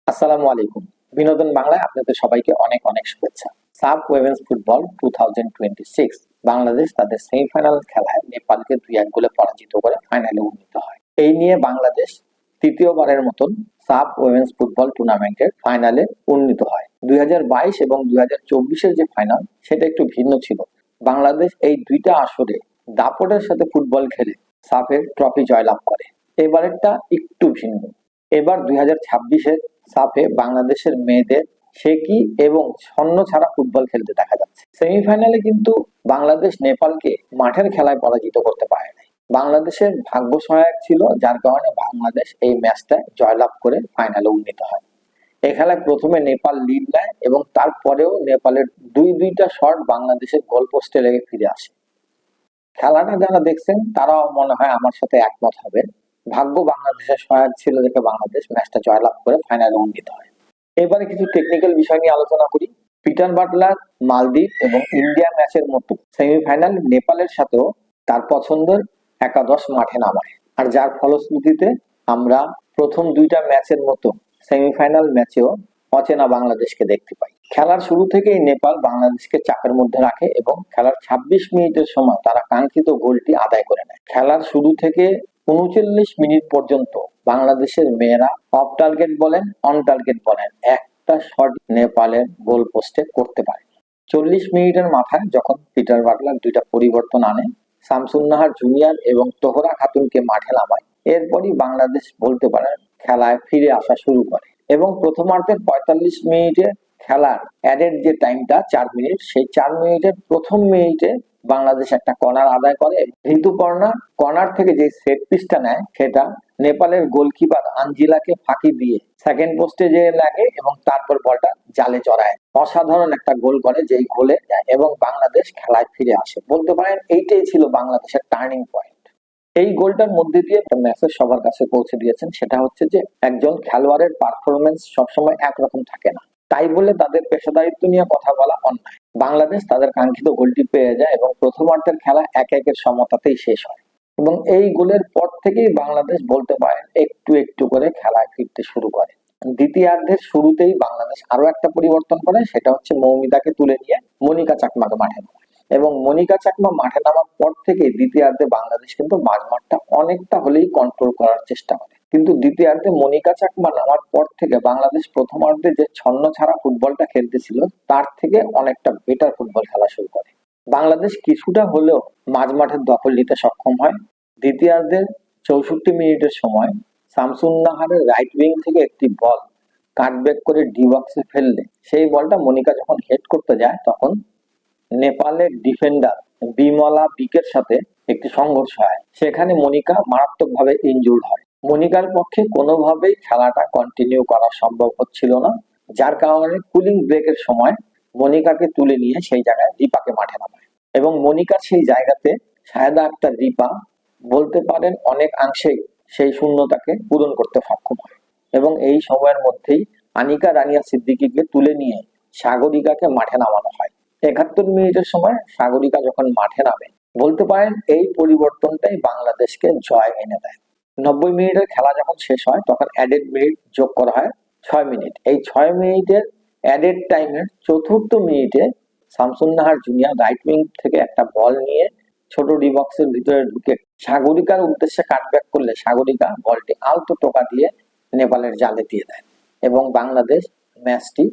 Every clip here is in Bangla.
আসসালামু আলাইকুম। বিনোদন বাংলায় আপনাদের সবাইকে অনেক অনেক শুভেচ্ছা। সাফ উইমেন্স ফুটবল 2026 বাংলাদেশ তাদের সেমিফাইনাল খেলায় নেপালকে 2-1 গোলে পরাজিত করে ফাইনালে উন্নীত হয়। এই নিয়ে বাংলাদেশ তৃতীয়বারের মতন সাফ উইমেন্স ফুটবল টুর্নামেন্টের ফাইনালে উন্নীত হয়। 2022 এবং 2024-এর যে ফাইনাল সেটা একটু ভিন্ন ছিল। বাংলাদেশ এই দুইটা আসরে দাপটের সাথে ফুটবল খেলে সাফের ট্রফি জয়লাভ করে। এবারেরটা একটু ভিন্ন। এবার 2026-এর সাফে বাংলাদেশের মেয়েদের শেকি এবং ছন্ন ছাড়া ফুটবল খেলতে দেখা যাচ্ছে। সেমিফাইনালে কিন্তু বাংলাদেশ নেপালকে মাঠের খেলায় পরাজিত করতে পারে নাই। বাংলাদেশের ভাগ্য সহায়ক ছিল, যার কারণে বাংলাদেশ এই ম্যাচটা জয়লাভ করে ফাইনালে উন্নীত হয়। এই খেলায় প্রথমে নেপাল লিড নেয় এবং তারপরেও নেপালের দুইটা শট বাংলাদেশের গোল পোস্টে লেগে ফিরে আসে। খেলাটা যারা দেখছেন তারাও মনে হয় আমার সাথে একমত হবে। ভাগ্য বাংলাদেশের সহায়ক ছিল দেখে বাংলাদেশ ম্যাচটা জয়লাভ করে ফাইনালে উন্নীত হয়। এবারে কিছু টেকনিক্যাল বিষয় নিয়ে আলোচনা করি। পিটার বাটলার মালদ্বীপ এবং ইন্ডিয়া ম্যাচের মতো সেমিফাইনাল নেপালের সাথেও তার পছন্দের একাদশ মাঠে নামায়, আর যার ফলশ্রুতিতে আমরা প্রথম দুইটা ম্যাচের মতো সেমিফাইনাল ম্যাচেও অচেনা বাংলাদেশকে দেখতে পাই। খেলার শুরু থেকেই নেপাল বাংলাদেশকে চাপের মধ্যে রাখে এবং খেলার 26 মিনিটের সময় তারা কাঙ্ক্ষিত গোলটি আদায় করে নেয়। খেলার শুরু থেকে 39 মিনিট পর্যন্ত বাংলাদেশের মেয়েরা অফ টার্গেট বলেন অন টার্গেট বলেন একটা শট নেপালের গোল পোস্টে করতে পারে। 40 মিনিটের মাথায় যখন পিটার বাটলার দুইটা পরিবর্তন আনে, শামসুন্নাহার জুনিয়র এবং তোহরা খাতুনকে মাঠে নামায়, এরপরই বাংলাদেশ বলতে পারেন খেলায় ফিরে আসা শুরু করে এবং প্রথমার্ধের 45 মিনিটে খেলার অ্যাডেড যে টাইমটা 4 মিনিট, সেই 4 মিনিটের প্রথম মিনিটে বাংলাদেশ একটা কর্নার আদায় করে। ঋতুপর্ণা কর্নার থেকে যে সেট পিসটা নেয় সেটা নেপালের গোলকিপার আঞ্জিলাকে ফাঁকি দিয়ে সেকেন্ড পোস্টে যে লাগে এবং তারপর বলটা জালে জড়ায়। অসাধারণ একটা গোল করে, যেই গোলে যায় এবং বাংলাদেশ খেলায় ফিরে আসে। বলতে পারেন এইটাই ছিল বাংলাদেশের টার্নিং পয়েন্ট। এই গোলটার মধ্যে দিয়ে একটা মেসেজ সবার কাছে পৌঁছে দিয়েছেন, সেটা হচ্ছে যে একজন খেলোয়াড়ের পারফরমেন্স সবসময় একরকম থাকে না, তাই বলে তাদের পেশাদারিত্ব নিয়ে কথা বলা অন্যায়। বাংলাদেশ তাদের কাঙ্ক্ষিত গোলটি পেয়ে যায় এবং প্রথমার্ধের খেলা 1-1 সমতাতেই শেষ হয় এবং এই গোলের পর থেকেই বাংলাদেশ বলতে পারেন একটু একটু করে খেলায় ফিরতে শুরু করে। দ্বিতীয়ার্ধের শুরুতেই বাংলাদেশ আরো একটা পরিবর্তন করে, সেটা হচ্ছে মৌমিতাকে তুলে নিয়ে মনিকা চাকমাকে মাঠে নামায় এবং মনিকা চাকমা মাঠে নামার পর থেকে দ্বিতীয়ার্ধে বাংলাদেশ কিন্তু মাঝমাঠটা অনেকটা হলেই কন্ট্রোল করার চেষ্টা করে। কিন্তু দ্বিতীয়ার্ধে মনিকা চাকমা নামার পর থেকে বাংলাদেশ প্রথমার্ধে যে ছন্ন ছাড়া ফুটবলটা খেলতেছিল তার থেকে অনেকটা বেটার ফুটবল খেলা শুরু করে। বাংলাদেশ কিছুটা হলেও মাঝমাঠের দখল নিতে সক্ষম হয়। দ্বিতীয়ার্ধের 64 মিনিটের সময় শামসুন্নাহারের রাইট উইং থেকে একটি বল কাটব্যাক করে ডি বক্সে ফেললে সেই বলটা মনিকা যখন হেড করতে যায় তখন নেপালের ডিফেন্ডার বিমলা বিকের সাথে একটি সংঘর্ষ হয়। সেখানে মনিকা মারাত্মকভাবে ইনজুর্ড হয়। মনিকার পক্ষে কোনোভাবেই খেলাটা কন্টিনিউ করা সম্ভব হচ্ছিল না, যার কারণে কুলিং ব্রেকের সময় মনিকাকে তুলে নিয়ে সেই জায়গায় দীপাকে মাঠে নামায় এবং মনিকার সেই জায়গাতে সায়েদা আক্তার দীপা বলতে পারেন অনেকাংশেই সেই শূন্যতাকে পূরণ করতে সক্ষম হয় এবং এই সময়ের মধ্যেই আনিকা রানিয়া সিদ্দিকীকে তুলে নিয়ে সাগরিকাকে মাঠে নামানো হয়। 71 মিনিটের সময় সাগরিকা যখন মাঠে নামে, বলতে পারেন এই পরিবর্তনটাই বাংলাদেশকে জয় এনে দেয়। 90 মিনিটের খেলা যখন শেষ হয় তখন অ্যাডেড মিনিট যোগ করা হয় 6 মিনিট। এই 6 মিনিটের অ্যাডেড টাইমের চতুর্থ মিনিটে শামসুন্নাহার জুনিয়র রাইট উইং থেকে একটা বল নিয়ে ছোট ডি বক্সের ভিতরে ঢুকে সাগরিকার উদ্দেশ্যে কাটব্যাক করলে সাগরিকা বলটি আলতো টোকা দিয়ে নেপালের জালে দিয়ে দেয় এবং বাংলাদেশ ম্যাচটি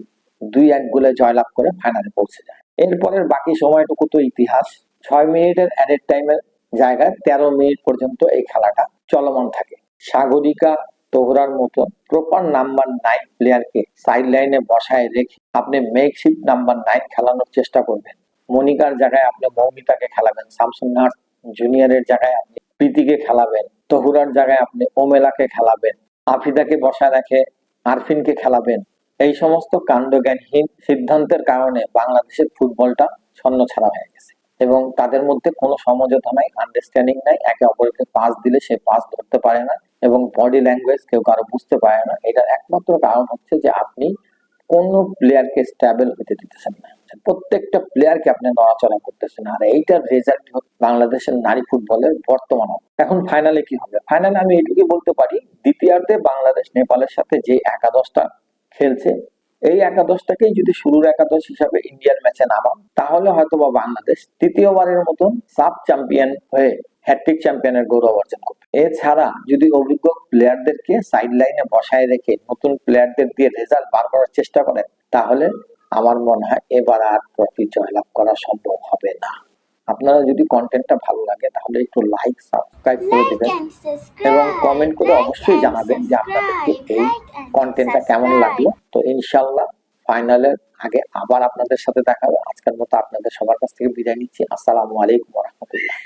2-1 গোলে জয়লাভ করে ফাইনালে পৌঁছে যায়। এরপরের বাকি সময়টুকু তো ইতিহাস। 6 মিনিটের অ্যাডেড টাইমের জায়গায় 13 মিনিট পর্যন্ত এই খেলাটা চলমান থাকে। সাগরিকা তোহরার মতো প্রপার নাম্বার 9 প্লেয়ারকে সাইড লাইনে বসায় রেখে আপনি মেকশিফট নাম্বার 9 খেলানোর চেষ্টা করবেন। মনিকার জায়গায় আপনি মৌমিতাকে খেলাবেন, শামসুন্নাহার জুনিয়রের জায়গায় আপনি প্রীতিকে খেলাবেন, তোহরার জায়গায় আপনি ওমেলাকে খেলাবেন, আফিদাকে বসায় রেখে আরফিনকে খেলাবেন। এই সমস্ত কাণ্ডজ্ঞানহীন সিদ্ধান্তের কারণে বাংলাদেশের ফুটবলটা ছন্নছাড়া হয়ে গেছে এবং তাদের মধ্যে কোনো সমঝোতা নাই, আন্ডারস্ট্যান্ডিং নাই। একে অপরকে পাস দিলে সে পাস ধরতে পারে না এবং বডি ল্যাঙ্গুয়েজ কেউ কারো বুঝতে পারে না। এটার একমাত্র কারণ হচ্ছে যে আপনি কোন প্লেয়ারকে স্টেবল হতে দিতেছেন না, প্রত্যেকটা প্লেয়ারকে আপনি নড়াচড়া করতেছেন, আর এইটার রেজাল্ট বাংলাদেশের নারী ফুটবলের বর্তমান। এখন ফাইনালে কি হবে? ফাইনালে আমি এটুকুই বলতে পারি, দ্বিতীয়ার্ধে বাংলাদেশ নেপালের সাথে যে একাদশটা খেলছে, এই একাদশটাকেই যদি শুরুর একাদশ হিসাবে ইন্ডিয়ান ম্যাচে নামান, তাহলে হয়তোবা বাংলাদেশ তৃতীয়বারের মতন সাব চ্যাম্পিয়ন হয়ে হ্যাট্রিক চ্যাম্পিয়নের গৌরব অর্জন করবে। এছাড়া যদি অভিজ্ঞ প্লেয়ারদেরকে সাইড লাইনে বসায় রেখে নতুন প্লেয়ারদের দিয়ে রেজাল্ট বার করার চেষ্টা করেন, তাহলে আমার মনে হয় এবার আর ট্রফি জয়লাভ করা সম্ভব হবে না। আপনারা যদি কন্টেন্টটা ভালো লাগে তাহলে একটু লাইক সাবস্ক্রাইব করে দিবেন এবং কমেন্ট করে অবশ্যই জানাবেন যে আপনাদেরকে এই কন্টেন্টটা কেমন লাগলো। তো ইনশাল্লাহ ফাইনালের আগে আবার আপনাদের সাথে দেখা হবে। আজকের মতো আপনাদের সবার কাছ থেকে বিদায় নিচ্ছি। আসসালামু আলাইকুম ওয়া রাহমাতুল্লাহ।